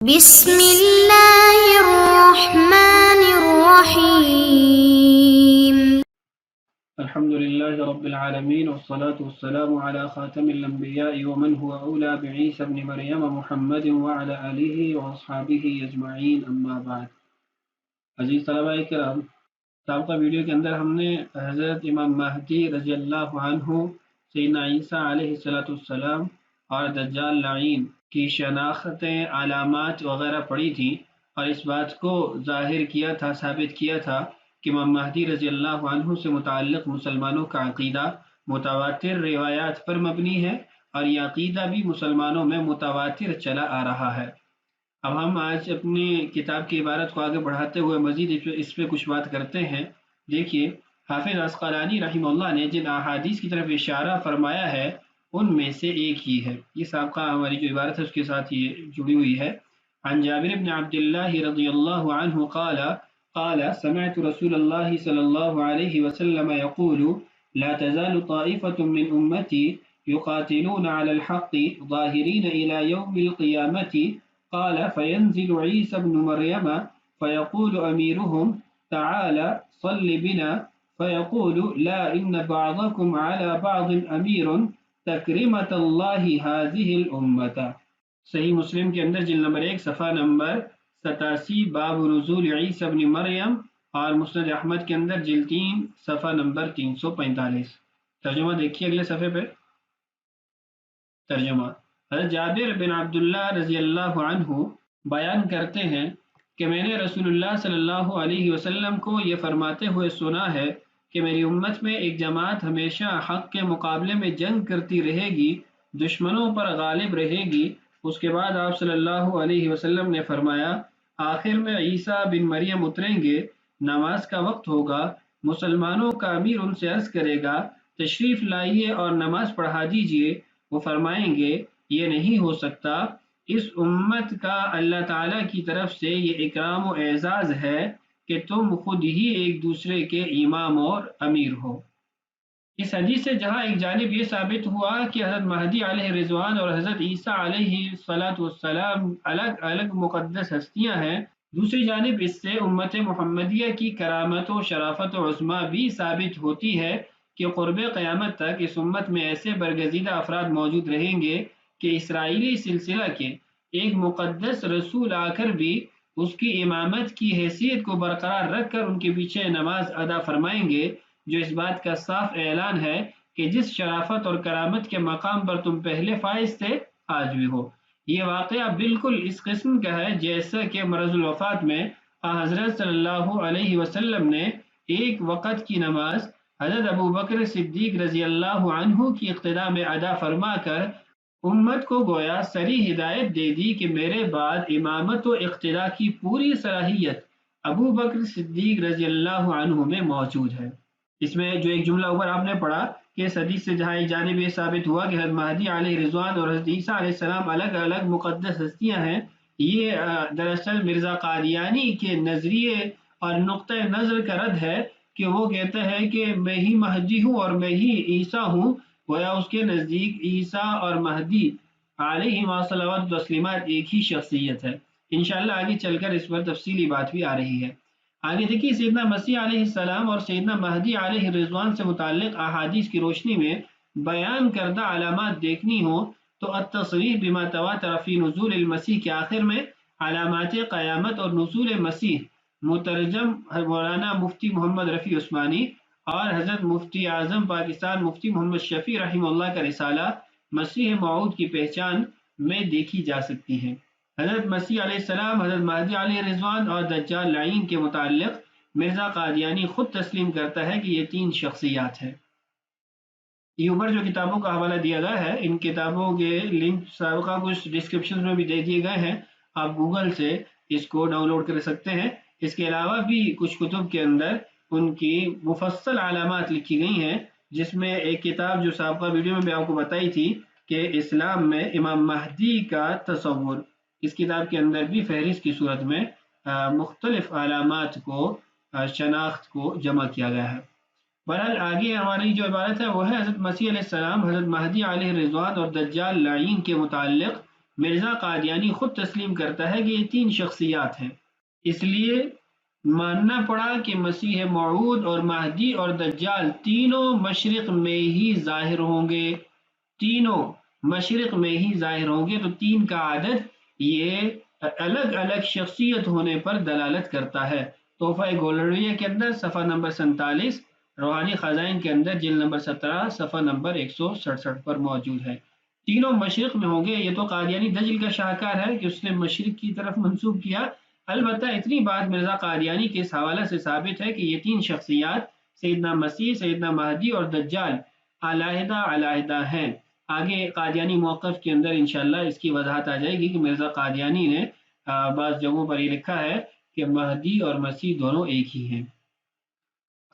بسم اللہ الرحمن الرحیم الحمد لله رب العالمين والصلاة والسلام على خاتم الأنبياء ومن هو أولى بعيسى ابن مريم محمد وعلى آله وأصحابه أجمعين أما بعد. عزیز طلباء کرام، سابقہ ویڈیو کے اندر ہم نے حضرت امام مہدی رضی اللہ عنہ، سیدنا عیسیٰ علیہ السلام اور دجال لعین کی شناختیں، علامات وغیرہ پڑھی تھی، اور اس بات کو ظاہر کیا تھا، ثابت کیا تھا کہ امام مہدی رضی اللہ عنہ سے متعلق مسلمانوں کا عقیدہ متواتر روایات پر مبنی ہے، اور یہ عقیدہ بھی مسلمانوں میں متواتر چلا آ رہا ہے. اب ہم آج اپنی کتاب کی عبارت کو آگے بڑھاتے ہوئے مزید اس پہ کچھ بات کرتے ہیں. دیکھیے، حافظ عسقلانی رحمہ اللہ نے جن احادیث کی طرف اشارہ فرمایا ہے ان میں سے ایک ہی ہے، یہ سابقہ ہماری جو عبارت ہے اس کے ساتھ یہ جڑی ہوئی ہے. عن جابر بن عبد الله رضي الله عنه قال سمعت رسول الله صلى الله عليه وسلم يقول لا تزال طائفة من أمتي يقاتلون على الحق ظاهرين إلى يوم القيامة. قال فينزل عيسى بن مريم فيقول أميرهم تعالى صل بنا فيقول لا إن بعضكم على بعض أمير تكرمة الله هذه الأمة. صحیح مسلم کے اندر جلد نمبر 1 صفحہ نمبر 87 باب نزول عیسی ابن مریم، اور مسند احمد کے اندر جلد 3 صفحہ نمبر 345. ترجمہ دیکھیے اگلے صفحے پہ. ترجمہ: حضرت جابر بن عبداللہ رضی اللہ عنہ بیان کرتے ہیں کہ میں نے رسول اللہ صلی اللہ علیہ وسلم کو یہ فرماتے ہوئے سنا ہے کہ میری امت میں ایک جماعت ہمیشہ حق کے مقابلے میں جنگ کرتی رہے گی، دشمنوں پر غالب رہے گی. اس کے بعد آپ صلی اللہ علیہ وسلم نے فرمایا، آخر میں عیسیٰ بن مریم اتریں گے، نماز کا وقت ہوگا، مسلمانوں کا امیر ان سے عرض کرے گا تشریف لائیے اور نماز پڑھا دیجیے. وہ فرمائیں گے یہ نہیں ہو سکتا، اس امت کا اللہ تعالیٰ کی طرف سے یہ اکرام و اعزاز ہے کہ تم خود ہی ایک دوسرے کے امام اور امیر ہو. اس حدیث سے جہاں ایک جانب یہ ثابت ہوا کہ حضرت مہدی علیہ رضوان اور حضرت عیسیٰ علیہ السلام الگ الگ مقدس ہستیاں ہیں، دوسری جانب اس سے امت محمدیہ کی کرامت و شرافت و عظمہ بھی ثابت ہوتی ہے کہ قرب قیامت تک اس امت میں ایسے برگزیدہ افراد موجود رہیں گے کہ اسرائیلی سلسلہ کے ایک مقدس رسول آ کر بھی اس کی امامت کی حیثیت کو برقرار رکھ کر ان کے پیچھے نماز ادا فرمائیں گے، جو اس بات کا صاف اعلان ہے کہ جس شرافت اور کرامت کے مقام پر تم پہلے فائز تھے آج بھی ہو. یہ واقعہ بالکل اس قسم کا ہے جیسا کہ مرض الوفات میں حضرت صلی اللہ علیہ وسلم نے ایک وقت کی نماز حضرت ابو بکر صدیق رضی اللہ عنہ کی اقتداء میں ادا فرما کر امت کو گویا سری ہدایت دے دی کہ میرے بعد امامت و اقتداء کی پوری صلاحیت ابو بکر صدیق رضی اللہ عنہ میں موجود ہے. اس میں جو ایک جملہ اوپر آپ نے پڑھا کہ اس حدیث سے جہاں ایک جانب یہ ثابت ہوا کہ حضرت مہدی علیہ رضوان اور حضرت عیسیٰ علیہ السلام الگ الگ مقدس ہستیاں ہیں، یہ دراصل مرزا قادیانی کے نظریے اور نقطہ نظر کا رد ہے کہ وہ کہتا ہے کہ میں ہی مہدی ہوں اور میں ہی عیسیٰ ہوں. گویا اس کے نزدیک عیسیٰ اور مہدی علیہ الصلوات والتسلیمات ایک ہی شخصیت ہے. انشاءاللہ آگے چل کر اس پر تفصیلی بات بھی آ رہی ہے. آگے دیکھیے، سیدنا مسیح علیہ السلام اور سیدنا مہدی علیہ رضوان سے متعلق احادیث کی روشنی میں بیان کردہ علامات دیکھنی ہو تو التصریح بما تواتر فی نزول المسیح کے آخر میں علامات قیامت اور نزول مسیح مترجم مولانا مفتی محمد رفیع عثمانی اور حضرت مفتی اعظم پاکستان مفتی محمد شفیع رحمہ اللہ کا رسالہ مسیح موعود کی پہچان میں دیکھی جا سکتی ہیں. حضرت مسیح علیہ السلام، حضرت مہدی علیہ رضوان اور دجال لعین کے متعلق مرزا قادیانی خود تسلیم کرتا ہے کہ یہ 3 شخصیات ہیں. یہ اوپر جو کتابوں کا حوالہ دیا گیا ہے، ان کتابوں کے لنک سابقہ کچھ ڈسکرپشن میں بھی دے دیے گئے ہیں، آپ گوگل سے اس کو ڈاؤن لوڈ کر سکتے ہیں. اس کے علاوہ بھی کچھ کتب کے اندر ان کی مفصل علامات لکھی گئی ہیں، جس میں ایک کتاب جو سابقہ ویڈیو میں بھی آپ کو بتائی تھی کہ اسلام میں امام مہدی کا تصور، اس کتاب کے اندر بھی فہرست کی صورت میں مختلف علامات کو شناخت کو جمع کیا گیا ہے. بہرحال آگے ہماری جو عبارت ہے وہ ہے حضرت مسیح علیہ السلام، حضرت مہدی علیہ رضوان اور دجال لعین کے متعلق مرزا قادیانی خود تسلیم کرتا ہے کہ یہ 3 شخصیات ہیں، اس لیے ماننا پڑا کہ مسیح موعود اور مہدی اور دجال تینوں مشرق میں ہی ظاہر ہوں گے، تینوں مشرق میں ہی ظاہر ہوں گے۔ تو 3 کا عدد یہ الگ الگ شخصیت ہونے پر دلالت کرتا ہے۔ تحفہ گولرویہ کے اندر صفحہ نمبر 47، روحانی خزائن کے اندر جلد نمبر 17 صفحہ نمبر 167 پر موجود ہے۔ تینوں مشرق میں ہوں گے۔ یہ تو قادیانی دجل کا شاہکار ہے کہ اس نے مشرق کی طرف منسوب کیا۔ البتہ اتنی بات مرزا قادیانی کے اس حوالے سے ثابت ہے کہ یہ 3 شخصیات سیدنا مسیح، سیدنا مہدی اور دجال علیحدہ علیحدہ ہیں۔ آگے قادیانی موقف کے اندر انشاءاللہ اس کی وضاحت آ جائے گی کہ مرزا قادیانی نے بعض جگہوں پر یہ لکھا ہے کہ مہدی اور مسیح دونوں ایک ہی ہیں۔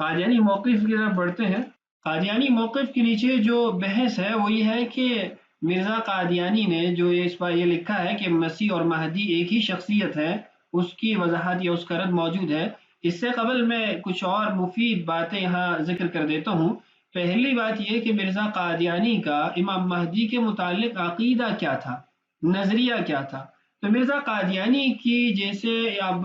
قادیانی موقف کی طرف بڑھتے ہیں۔ قادیانی موقف کے نیچے جو بحث ہے وہ یہ ہے کہ مرزا قادیانی نے جو اس پر یہ لکھا ہے کہ مسیح اور مہدی ایک ہی شخصیت ہے، اس کی وضاحت یا اس کا رد موجود ہے۔ اس سے قبل میں کچھ اور مفید باتیں یہاں ذکر کر دیتا ہوں۔ پہلی بات یہ کہ مرزا قادیانی کا امام مہدی کے متعلق عقیدہ کیا تھا، نظریہ کیا تھا۔ تو مرزا قادیانی کی جیسے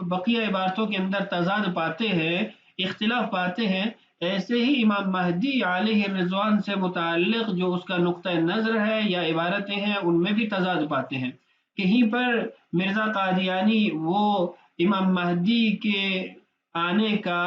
بقیہ عبارتوں کے اندر تضاد پاتے ہیں، اختلاف پاتے ہیں، ایسے ہی امام مہدی علیہ الرضوان سے متعلق جو اس کا نقطہ نظر ہے یا عبارتیں ہیں ان میں بھی تضاد پاتے ہیں۔ کہیں پر مرزا قادیانی وہ امام مہدی کے آنے کا،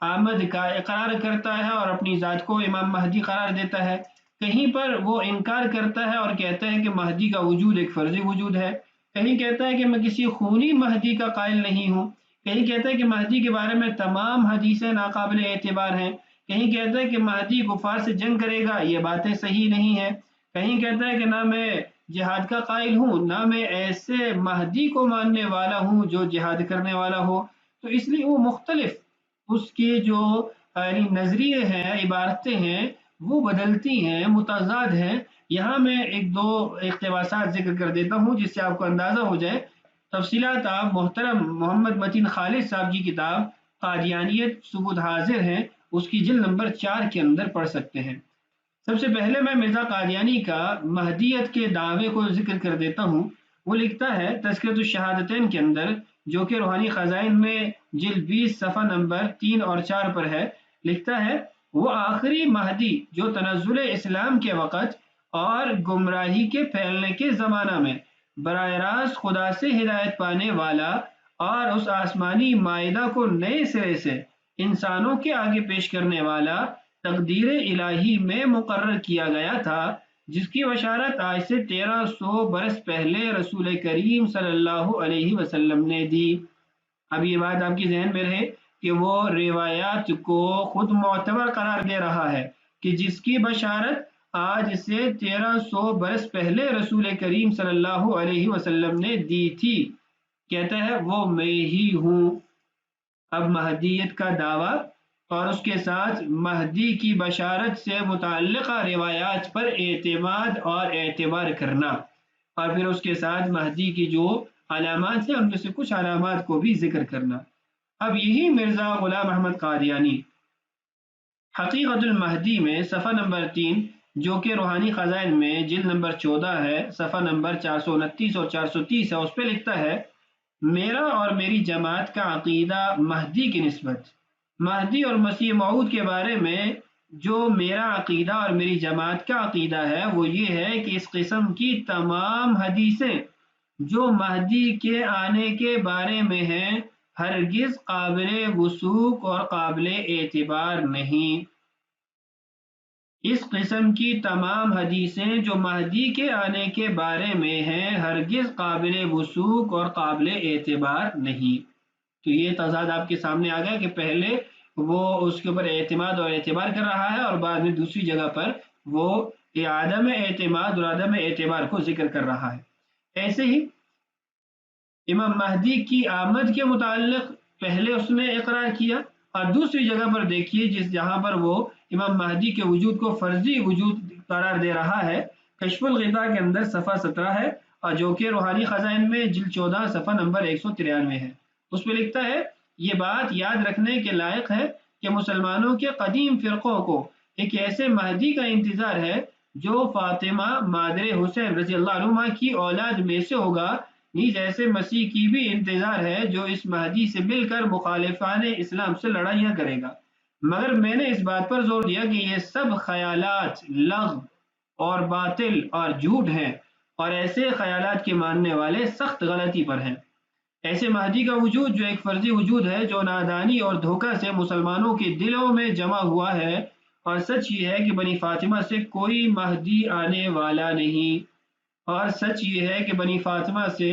آمد کا اقرار کرتا ہے اور اپنی ذات کو امام مہدی قرار دیتا ہے، کہیں پر وہ انکار کرتا ہے اور کہتا ہے کہ مہدی کا وجود ایک فرضی وجود ہے، کہیں کہتا ہے کہ میں کسی خونی مہدی کا قائل نہیں ہوں، کہیں کہتا ہے کہ مہدی کے بارے میں تمام حدیثیں ناقابل اعتبار ہیں، کہیں کہتا ہے کہ مہدی کفار سے جنگ کرے گا، یہ باتیں صحیح نہیں ہیں، کہیں کہتا ہے کہ نہ میں جہاد کا قائل ہوں، نہ میں ایسے مہدی کو ماننے والا ہوں جو جہاد کرنے والا ہو۔ تو اس لیے وہ مختلف اس کے جو نظریے ہیں، عبارتیں ہیں، وہ بدلتی ہیں، متضاد ہیں۔ یہاں میں ایک دو اقتباسات ذکر کر دیتا ہوں جس سے آپ کو اندازہ ہو جائے۔ تفصیلات آپ محترم محمد متین خالد صاحب کی کتاب قادیانیت ثبوت حاضر ہیں، اس کی جلد نمبر 4 کے اندر پڑھ سکتے ہیں۔ سب سے پہلے میں مرزا قادیانی کا مہدیت کے دعوے کو ذکر کر دیتا ہوں۔ وہ لکھتا ہے تذکرۃ الشہادتین کے اندر، جو کہ روحانی خزائن میں جلد 20 صفحہ نمبر 3 اور 4 پر ہے، لکھتا ہے وہ آخری مہدی جو تنزل اسلام کے وقت اور گمراہی کے پھیلنے کے زمانہ میں براہ راست خدا سے ہدایت پانے والا اور اس آسمانی معاہدہ کو نئے سرے سے انسانوں کے آگے پیش کرنے والا تقدیر الہی میں مقرر کیا گیا تھا، جس کی بشارت آج سے 1300 برس پہلے رسول کریم صلی اللہ علیہ وسلم نے دی۔ اب یہ بات آپ کی ذہن میں رہے کہ وہ روایات کو خود معتبر قرار دے رہا ہے کہ جس کی بشارت آج سے 1300 برس پہلے رسول کریم صلی اللہ علیہ وسلم نے دی تھی، کہتا ہے وہ میں ہی ہوں۔ اب مہدیت کا دعویٰ اور اس کے ساتھ مہدی کی بشارت سے متعلقہ روایات پر اعتماد اور اعتبار کرنا، اور پھر اس کے ساتھ مہدی کی جو علامات ہیں ان میں سے کچھ علامات کو بھی ذکر کرنا۔ اب یہی مرزا غلام احمد قادیانی حقیقت المہدی میں صفحہ نمبر 3، جو کہ روحانی خزائن میں جلد نمبر 14 ہے، صفحہ نمبر 429 اور 430 ہے، اس پہ لکھتا ہے میرا اور میری جماعت کا عقیدہ مہدی کی نسبت، مہدی اور مسیح موعود کے بارے میں جو میرا عقیدہ اور میری جماعت کا عقیدہ ہے وہ یہ ہے کہ اس قسم کی تمام حدیثیں جو مہدی کے آنے کے بارے میں ہیں ہرگز قابل وثوق اور قابل اعتبار نہیں۔ اس قسم کی تمام حدیثیں جو مہدی کے آنے کے بارے میں ہیں ہرگز قابل وثوق اور قابل اعتبار نہیں۔ تو یہ تضاد آپ کے سامنے آ گیا کہ پہلے وہ اس کے اوپر اعتماد اور اعتبار کر رہا ہے اور بعد میں دوسری جگہ پر وہ عدم اعتماد اور عدم اعتبار کو ذکر کر رہا ہے۔ ایسے ہی امام مہدی کی آمد کے متعلق پہلے اس نے اقرار کیا، اور دوسری جگہ پر دیکھیے جہاں پر وہ امام مہدی کے وجود کو فرضی وجود قرار دے رہا ہے، کشف الغطاء کے اندر صفحہ 17 ہے، اور جو کہ روحانی خزائن میں جلد 14 صفحہ نمبر 193 ہے۔ اس پہ لکھتا ہے یہ بات یاد رکھنے کے لائق ہے کہ مسلمانوں کے قدیم فرقوں کو ایک ایسے مہدی کا انتظار ہے جو فاطمہ مادر حسین رضی اللہ عنہما کی اولاد میں سے ہوگا، نیز ایسے مسیح کی بھی انتظار ہے جو اس مہدی سے مل کر مخالفان اسلام سے لڑائیاں کرے گا۔ مگر میں نے اس بات پر زور دیا کہ یہ سب خیالات لغو اور باطل اور جھوٹ ہیں، اور ایسے خیالات کے ماننے والے سخت غلطی پر ہیں۔ ایسے مہدی کا وجود جو ایک فرضی وجود ہے، جو نادانی اور دھوکہ سے مسلمانوں کے دلوں میں جمع ہوا ہے، اور سچ یہ ہے کہ بنی فاطمہ سے کوئی مہدی آنے والا نہیں، اور سچ یہ ہے کہ بنی فاطمہ سے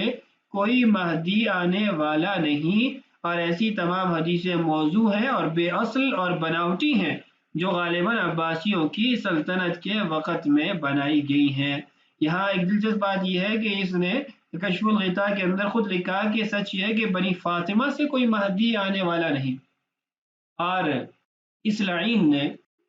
کوئی مہدی آنے والا نہیں، اور ایسی تمام حدیثیں موضوع ہیں اور بے اصل اور بناوٹی ہیں جو غالباً عباسیوں کی سلطنت کے وقت میں بنائی گئی ہیں۔ یہاں ایک دلچسپ بات یہ ہے کہ اس نے کشف الغطاء کے اندر خود لکھا کہ سچ یہ ہے کہ بنی فاطمہ سے کوئی مہدی آنے والا نہیں، اور اس لعین نے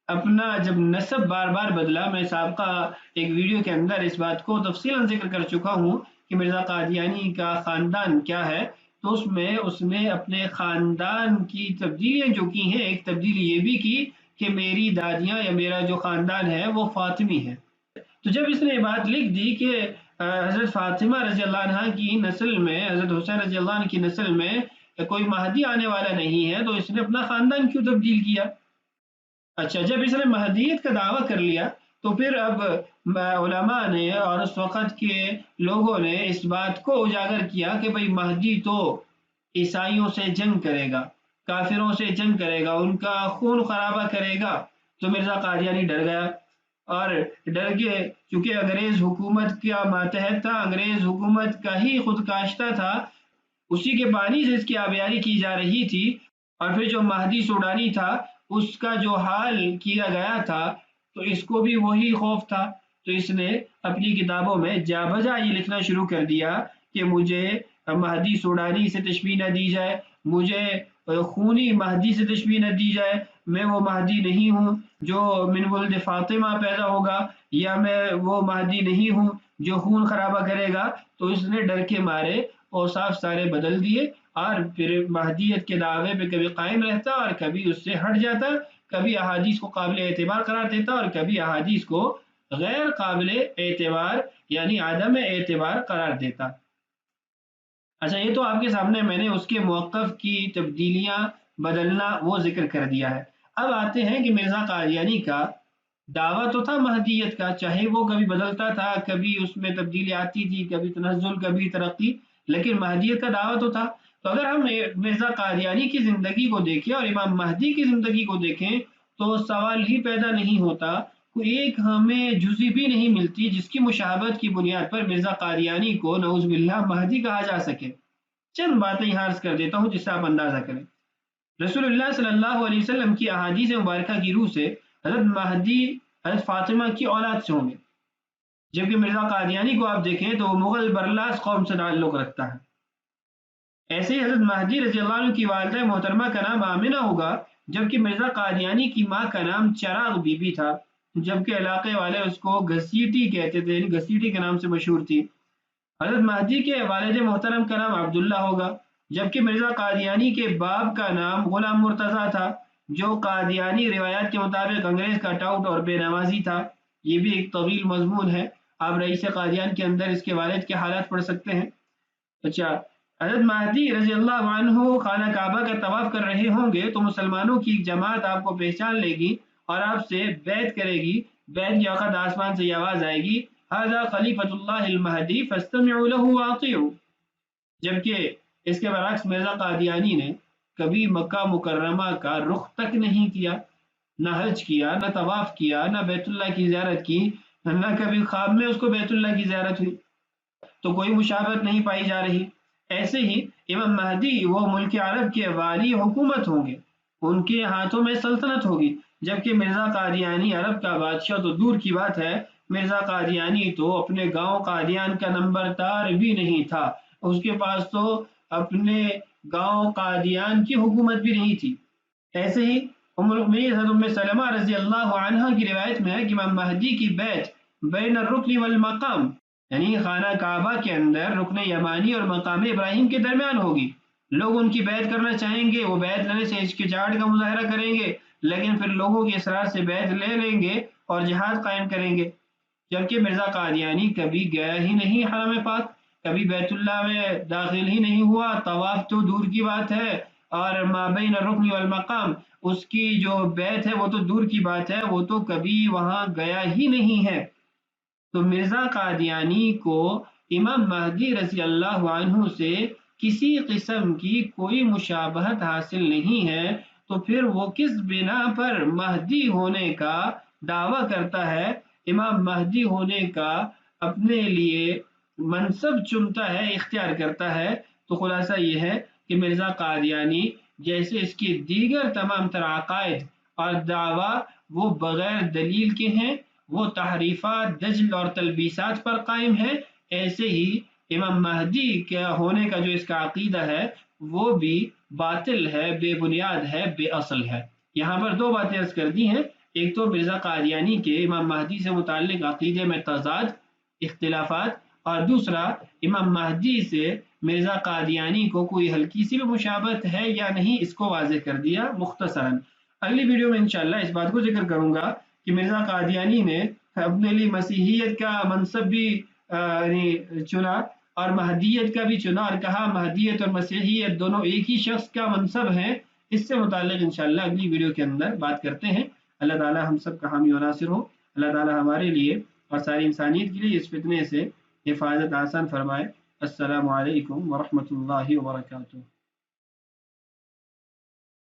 اپنا جب نسب بار بار بدلا، میں سابقہ ایک ویڈیو کے اندر اس بات کو تفصیلاً ذکر کر چکا ہوں کہ مرزا قادیانی کا خاندان کیا ہے، تو اس نے اپنے خاندان کی تبدیلیاں جو کی ہیں، ایک تبدیلی یہ بھی کی کہ میری دادیاں یا میرا جو خاندان ہے وہ فاطمی ہے۔ تو جب اس نے یہ بات لکھ دی کہ حضرت فاطمہ رضی اللہ عنہ کی نسل میں، حضرت حسین رضی اللہ عنہ کی نسل میں کوئی مہدی آنے والا نہیں ہے، تو اس نے اپنا خاندان کیوں تبدیل کیا؟ اچھا، جب اس نے مہدیت کا دعویٰ کر لیا تو پھر اب علماء نے اور اس وقت کے لوگوں نے اس بات کو اجاگر کیا کہ بھئی مہدی تو عیسائیوں سے جنگ کرے گا، کافروں سے جنگ کرے گا، ان کا خون خرابہ کرے گا۔ تو مرزا قادیانی ڈر گیا، اور ڈر کے چونکہ انگریز حکومت کا ماتحت تھا، انگریز حکومت کا ہی خود کاشتہ تھا، اسی کے پانی سے اس کی آبیاری کی جا رہی تھی، اور پھر جو مہدی سوڈانی تھا اس کا جو حال کیا گیا تھا تو اس کو بھی وہی خوف تھا۔ تو اس نے اپنی کتابوں میں جا بجا یہ لکھنا شروع کر دیا کہ مجھے مہدی سوڈانی سے تشبیہ نہ دی جائے، مجھے خونی مہدی سے تشبیہ نہ دی جائے، میں وہ مہدی نہیں ہوں جو من ولد فاطمہ پیدا ہوگا، یا میں وہ مہدی نہیں ہوں جو خون خرابہ کرے گا۔ تو اس نے ڈر کے مارے اوصاف سارے بدل دیے، اور پھر مہدیت کے دعوے پہ کبھی قائم رہتا اور کبھی اس سے ہٹ جاتا، کبھی احادیث کو قابل اعتبار قرار دیتا اور کبھی احادیث کو غیر قابل اعتبار یعنی عدم اعتبار قرار دیتا۔ اچھا، یہ تو آپ کے سامنے میں نے اس کے موقف کی تبدیلیاں بدلنا وہ ذکر کر دیا ہے۔ اب آتے ہیں کہ مرزا قادیانی کا دعویٰ تو تھا مہدیت کا، چاہے وہ کبھی بدلتا تھا، کبھی اس میں تبدیلی آتی تھی، کبھی تنزل کبھی ترقی، لیکن مہدیت کا دعویٰ تو تھا۔ تو اگر ہم مرزا قادیانی کی زندگی کو دیکھیں اور امام مہدی کی زندگی کو دیکھیں تو سوال ہی پیدا نہیں ہوتا، کوئی ایک ہمیں جزی بھی نہیں ملتی جس کی مشابہت کی بنیاد پر مرزا قادیانی کو نعوذ باللہ مہدی کہا جا سکے۔ چند باتیں یہاں عرض کر دیتا ہوں جس سے آپ اندازہ کریں۔ رسول اللہ صلی اللہ علیہ وسلم کی احادیث مبارکہ کی روح سے حضرت مہدی حضرت فاطمہ کی اولاد سے ہوں گے، جبکہ مرزا قادیانی کو آپ دیکھیں تو وہ مغل برلاس قوم سے تعلق رکھتا ہے۔ ایسے ہی حضرت مہدی رضی اللہ عنہ کی والدہ محترمہ کا نام آمنہ ہوگا، جبکہ مرزا قادیانی کی ماں کا نام چراغ بی بی تھا، جبکہ علاقے والے اس کو گھسیٹی کہتے تھے، یعنی گھسیٹی کے نام سے مشہور تھی۔ حضرت مہدی کے والد محترم کا نام عبداللہ ہوگا، جبکہ مرزا قادیانی کے باپ کا نام غلام مرتضیٰ تھا، جو قادیانی روایات کے مطابق انگریز کا ٹاؤٹ اور بے نمازی تھا۔ یہ بھی ایک طویل مضمون ہے، آپ رئیس قادیان کے اندر اس کے والد کے حالات پڑھ سکتے ہیں۔ اچھا، حضرت مہدی رضی اللہ عنہ خانہ کعبہ کا طواف کر رہے ہوں گے تو مسلمانوں کی ایک جماعت آپ کو پہچان لے گی اور آپ سے بیعت کرے گی۔ بیعت کے وقت آسمان سے یہ آواز آئے گی، ھذا خلیفۃ اللہ المہدی فاستمعوا له واطیعوا۔ جبکہ اس کے برعکس مرزا قادیانی نے کبھی مکہ مکرمہ کا رخ تک نہیں کیا، نہ حج کیا، نہ طواف کیا، نہ بیت اللہ کی زیارت کی، نہ کبھی خواب میں اس کو بیت اللہ کی زیارت ہوئی، تو کوئی مشابہت نہیں پائی جا رہی۔ ایسے ہی امام مہدی وہ ملک عرب کے والی حکومت ہوں گے، ان کے ہاتھوں میں سلطنت ہوگی، جبکہ مرزا قادیانی عرب کا بادشاہ تو دور کی بات ہے، مرزا قادیانی تو اپنے گاؤں قادیان کا نمبردار بھی نہیں تھا، اس کے پاس تو اپنے گاؤں قادیان کی حکومت بھی نہیں تھی۔ ایسے ہی ام المؤمنین حضرت ام سلمہ رضی اللہ عنہا کی روایت میں ہے کہ امام مہدی کی بیعت بین الرکن والمقام، یعنی خانہ کعبہ کے اندر رکن یمانی اور مقام ابراہیم کے درمیان ہوگی۔ لوگ ان کی بیعت کرنا چاہیں گے، وہ بیعت لینے سے ہچکچاہٹ کا مظاہرہ کریں گے، لیکن پھر لوگوں کے اصرار سے بیعت لے لیں گے اور جہاد قائم کریں گے۔ جبکہ مرزا قادیانی کبھی گیا ہی نہیں حرم پاک، کبھی بیت اللہ میں داخل ہی نہیں ہوا، طواف تو دور کی بات ہے، اور مابین الرکن والمقام اس کی جو بیت ہے وہ تو دور کی بات ہے، وہ تو کبھی وہاں گیا ہی نہیں ہے۔ تو مرزا قادیانی کو امام مہدی رضی اللہ عنہ سے کسی قسم کی کوئی مشابہت حاصل نہیں ہے، تو پھر وہ کس بنا پر مہدی ہونے کا دعویٰ کرتا ہے، امام مہدی ہونے کا اپنے لیے منصب چنتا ہے، اختیار کرتا ہے؟ تو خلاصہ یہ ہے کہ مرزا قادیانی جیسے اس کی دیگر تمام تر عقائد اور دعویٰ وہ بغیر دلیل کے ہیں، وہ تحریفات، دجل اور تلبیسات پر قائم ہے، ایسے ہی امام مہدی کے ہونے کا جو اس کا عقیدہ ہے وہ بھی باطل ہے، بے بنیاد ہے، بے اصل ہے۔ یہاں پر دو باتیں عرض کر دی ہیں، ایک تو مرزا قادیانی کے امام مہدی سے متعلق عقیدے میں تضاد، اختلافات، اور دوسرا امام مہدی سے مرزا قادیانی کو کوئی ہلکی سی بھی مشابہت ہے یا نہیں، اس کو واضح کر دیا مختصراً۔ اگلی ویڈیو میں انشاءاللہ اس بات کو ذکر کروں گا کہ مرزا قادیانی نے اپنے لیے مسیحیت کا منصب بھی چنا اور مہدیت کا بھی چنا، اور کہا مہدیت اور مسیحیت دونوں ایک ہی شخص کا منصب ہے۔ اس سے متعلق انشاءاللہ اگلی ویڈیو کے اندر بات کرتے ہیں۔ اللہ تعالی ہم سب کا حامی و ناصر ہو، اللہ تعالی ہمارے لیے اور ساری انسانیت کے لیے اس فتنے سے حفاظت آسان فرمائے۔ السلام علیکم ورحمۃ اللہ وبرکاتہ۔